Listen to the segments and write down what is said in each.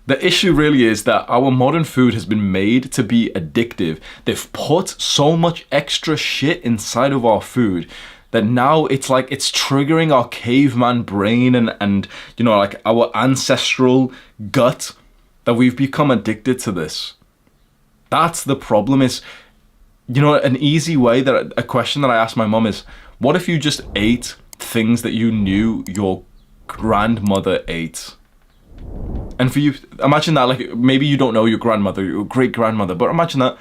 The issue really is that our modern food has been made to be addictive. They've put so much extra shit inside of our food that now it's like it's triggering our caveman brain and you know, like our ancestral gut, that we've become addicted to this. That's the problem. Is, you know, an easy way, that a question that I asked my mom is, what if you just ate things that you knew your grandmother ate? And for you, imagine that, like, maybe you don't know your grandmother, your great grandmother, but imagine that.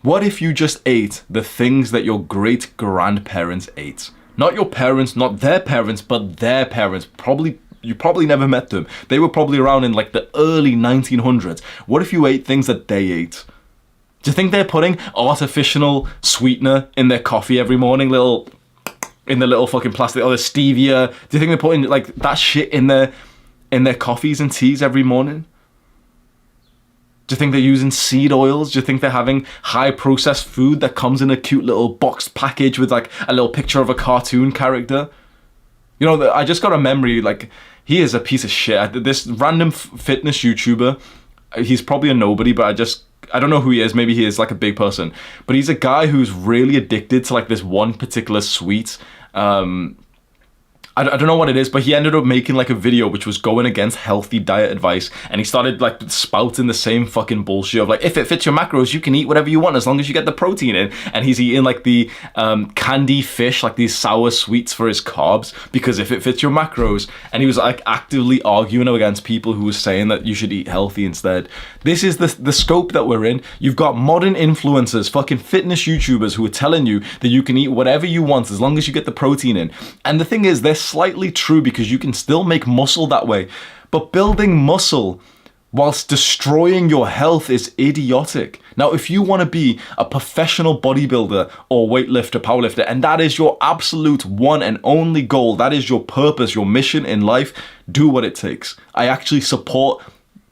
What if you just ate the things that your great grandparents ate? Not your parents, not their parents, but their parents. You probably never met them. They were probably around in like the early 1900s. What if you ate things that they ate? Do you think they're putting artificial sweetener in their coffee every morning, in the little fucking plastic, or the stevia? Do you think they're putting like that shit in their coffees and teas every morning? Do you think they're using seed oils? Do you think they're having high processed food that comes in a cute little boxed package with like a little picture of a cartoon character? You know, I just got a memory, like, he is a piece of shit. This random fitness YouTuber, he's probably a nobody, but I don't know who he is. Maybe he is like a big person, but he's a guy who's really addicted to like this one particular sweet. I don't know what it is, but he ended up making like a video which was going against healthy diet advice, and he started like spouting the same fucking bullshit of like, if it fits your macros, you can eat whatever you want as long as you get the protein in. And he's eating like the candy fish, like these sour sweets for his carbs, because if it fits your macros. And he was like actively arguing against people who was saying that you should eat healthy instead. This is the scope that we're in. You've got modern influencers, fucking fitness YouTubers, who are telling you that you can eat whatever you want as long as you get the protein in. And the thing is, they're slightly true, because you can still make muscle that way, but building muscle whilst destroying your health is idiotic. Now, if you want to be a professional bodybuilder or weightlifter, powerlifter, and that is your absolute one and only goal, that is your purpose, your mission in life, do what it takes. I actually support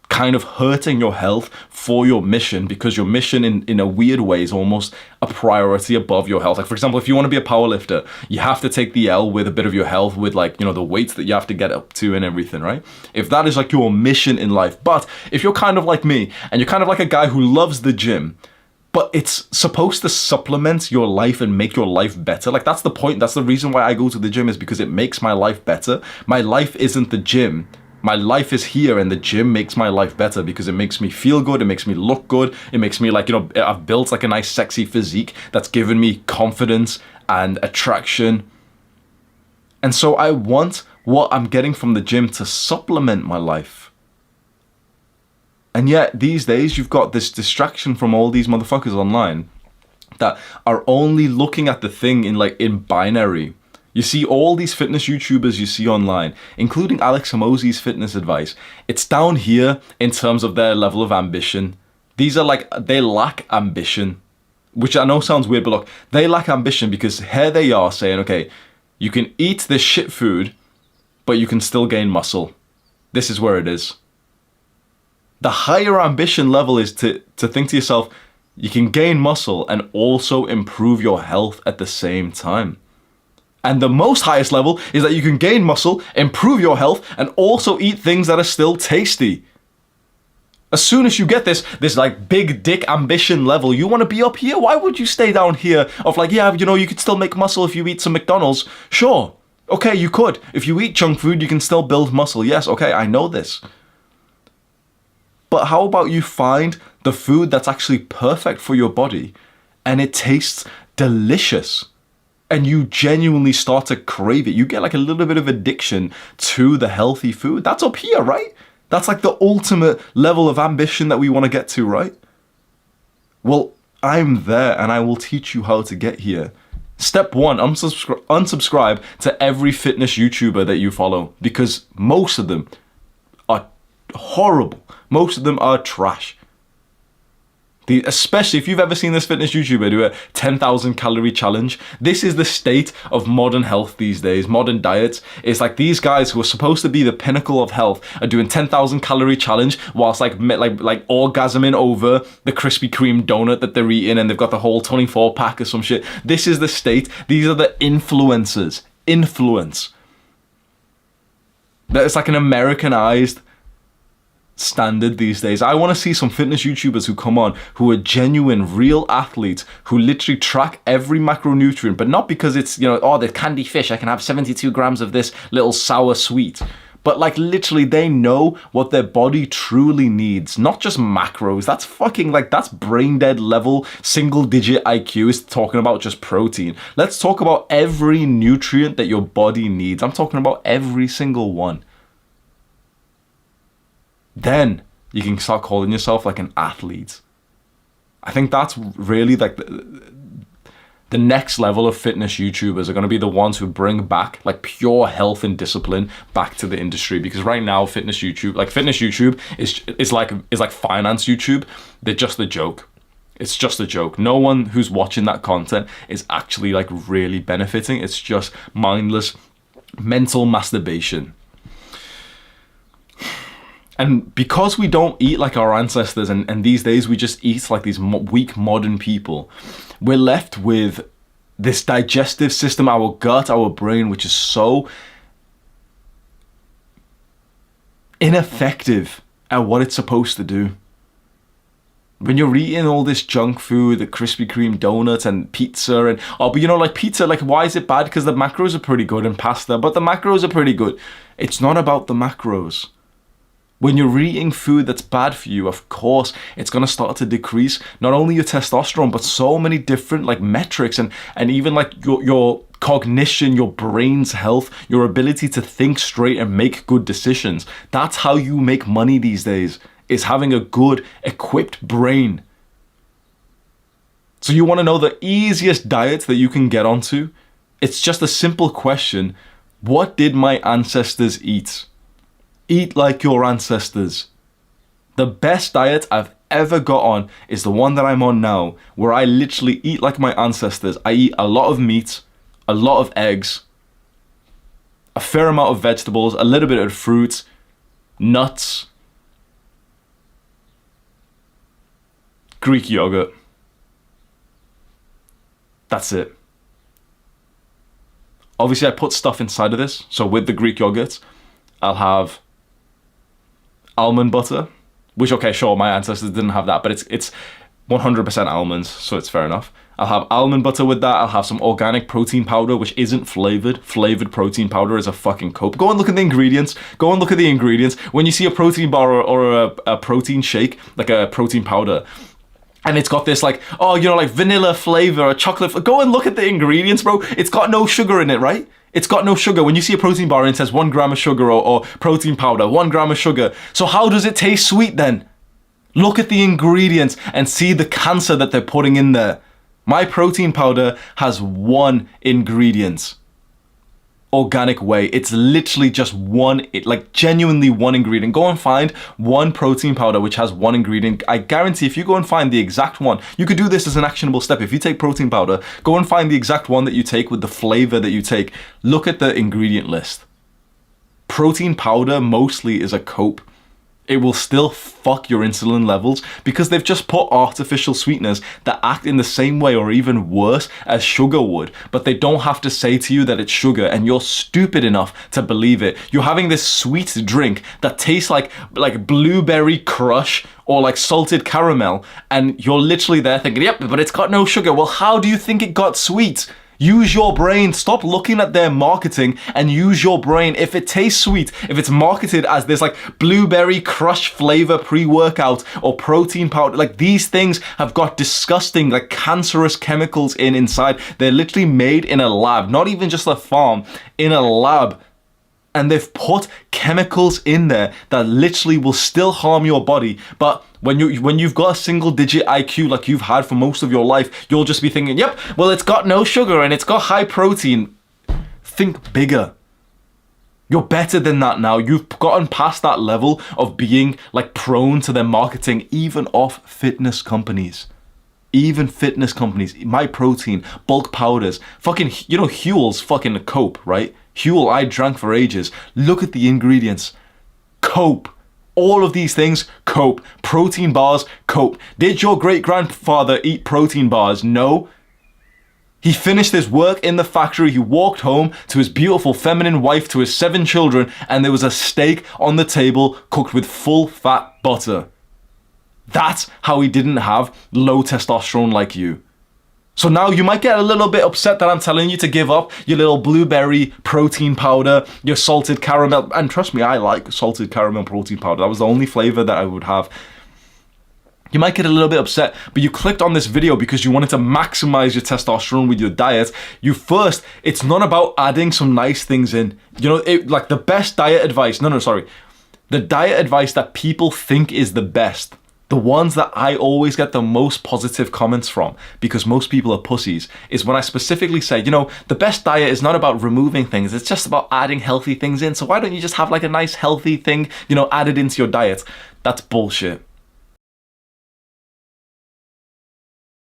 kind of hurting your health for your mission, because your mission in a weird way is almost a priority above your health. Like, for example, if you want to be a powerlifter, you have to take the L with a bit of your health, with like, you know, the weights that you have to get up to and everything, right? If that is like your mission in life. But if you're kind of like me, and you're kind of like a guy who loves the gym, but it's supposed to supplement your life and make your life better. Like, that's the point. That's the reason why I go to the gym, is because it makes my life better. My life isn't the gym. My life is here, and the gym makes my life better because it makes me feel good. It makes me look good. It makes me like, you know, I've built like a nice sexy physique that's given me confidence and attraction. And so I want what I'm getting from the gym to supplement my life. And yet these days you've got this distraction from all these motherfuckers online that are only looking at the thing in binary. You see all these fitness YouTubers you see online, including Alex Hormozi's fitness advice. It's down here in terms of their level of ambition. These are like, they lack ambition, which I know sounds weird, but look, they lack ambition because here they are saying, okay, you can eat this shit food, but you can still gain muscle. This is where it is. The higher ambition level is to think to yourself, you can gain muscle and also improve your health at the same time. And the most highest level is that you can gain muscle, improve your health, and also eat things that are still tasty. As soon as you get this like big dick ambition level, you want to be up here. Why would you stay down here of like, yeah, you know, you could still make muscle if you eat some McDonald's? Sure. Okay, you could. If you eat junk food, you can still build muscle. Yes, okay, I know this. But how about you find the food that's actually perfect for your body and it tastes delicious? And you genuinely start to crave it. You get like a little bit of addiction to the healthy food. That's up here, right? That's like the ultimate level of ambition that we want to get to, right? Well, I'm there and I will teach you how to get here. Step 1, unsubscribe to every fitness YouTuber that you follow, because most of them are horrible. Most of them are trash. Especially if you've ever seen this fitness YouTuber do a 10,000 calorie challenge. This is the state of modern health these days, modern diets. It's like these guys who are supposed to be the pinnacle of health are doing 10,000 calorie challenge whilst like orgasming over the Krispy Kreme donut that they're eating, and they've got the whole 24 pack or some shit. This is the state. These are the influencers. Influence. That it's like an Americanized standard these days. I want to see some fitness YouTubers who come on, who are genuine, real athletes, who literally track every macronutrient, but not because it's, you know, oh, the candy fish, I can have 72 grams of this little sour sweet. But like literally they know what their body truly needs, not just macros. That's fucking like, that's brain dead level, single digit IQ is talking about just protein. Let's talk about every nutrient that your body needs. I'm talking about every single one. Then you can start calling yourself like an athlete. I think that's really like the next level of fitness YouTubers are going to be the ones who bring back like pure health and discipline back to the industry. Because right now, fitness YouTube is like finance YouTube. They're just a joke. It's just a joke. No one who's watching that content is actually like really benefiting. It's just mindless mental masturbation. And because we don't eat like our ancestors, and these days we just eat like these weak modern people, we're left with this digestive system, our gut, our brain, which is so ineffective at what it's supposed to do. When you're eating all this junk food, the Krispy Kreme donuts and pizza, and but you know, like pizza, like why is it bad? Because the macros are pretty good, and pasta, but the macros are pretty good. It's not about the macros. When you're eating food that's bad for you, of course, it's going to start to decrease not only your testosterone, but so many different like metrics and even like your cognition, your brain's health, your ability to think straight and make good decisions. That's how you make money these days, is having a good equipped brain. So you want to know the easiest diet that you can get onto? It's just a simple question. What did my ancestors eat? Eat like your ancestors. The best diet I've ever got on is the one that I'm on now, where I literally eat like my ancestors. I eat a lot of meat, a lot of eggs, a fair amount of vegetables, a little bit of fruit, nuts, Greek yogurt. That's it. Obviously, I put stuff inside of this. So with the Greek yogurt, I'll have almond butter, which, okay, sure, my ancestors didn't have that, but it's 100% almonds, so it's fair enough. I'll have almond butter with that. I'll have some organic protein powder, which isn't flavored. Flavored protein powder is a fucking cope. Go and look at the ingredients. Go and look at the ingredients. When you see a protein bar or a protein shake, like a protein powder, and it's got this like, oh, you know, like vanilla flavor or chocolate, go and look at the ingredients, bro. It's got no sugar in it, right? It's got no sugar. When you see a protein bar and it says 1 gram of sugar or protein powder, 1 gram of sugar. So how does it taste sweet then? Look at the ingredients and see the cancer that they're putting in there. My protein powder has 1 ingredient. Organic whey. It's literally just genuinely 1 ingredient. Go and find 1 protein powder which has 1 ingredient. I guarantee if you go and find the exact one, you could do this as an actionable step. If you take protein powder, go and find the exact one that you take with the flavor that you take. Look at the ingredient list. Protein powder mostly is a cope. It will still fuck your insulin levels because they've just put artificial sweeteners that act in the same way or even worse as sugar would, but they don't have to say to you that it's sugar, and you're stupid enough to believe it. You're having this sweet drink that tastes like blueberry crush or like salted caramel, and you're literally there thinking, yep, but it's got no sugar. Well, how do you think it got sweet? Use your brain. Stop looking at their marketing and use your brain. If it tastes sweet, if it's marketed as this like blueberry crush flavor pre-workout or protein powder, like these things have got disgusting, like cancerous chemicals inside. They're literally made in a lab, not even just a farm, in a lab. And they've put chemicals in there that literally will still harm your body. But when you've got a single digit IQ like you've had for most of your life, you'll just be thinking, yep, well, it's got no sugar and it's got high protein. Think bigger. You're better than that now. You've gotten past that level of being like prone to their marketing, even off fitness companies. Even fitness companies, My Protein, bulk powders, fucking, you know, Huel's fucking cope, right? Huel, I drank for ages. Look at the ingredients. Cope. All of these things, cope. Protein bars, cope. Did your great grandfather eat protein bars? No. He finished his work in the factory, he walked home to his beautiful feminine wife, to his 7 children, and there was a steak on the table cooked with full fat butter. That's how he didn't have low testosterone like you. So now you might get a little bit upset that I'm telling you to give up your little blueberry protein powder, your salted caramel, and trust me, I like salted caramel protein powder. That was the only flavor that I would have. You might get a little bit upset, but you clicked on this video because you wanted to maximize your testosterone with your diet. It's not about adding some nice things in. You know, like the best diet advice, the diet advice that people think is the best, the ones that I always get the most positive comments from, because most people are pussies, is when I specifically say, you know, the best diet is not about removing things, it's just about adding healthy things in. So why don't you just have like a nice healthy thing, you know, added into your diet? That's bullshit.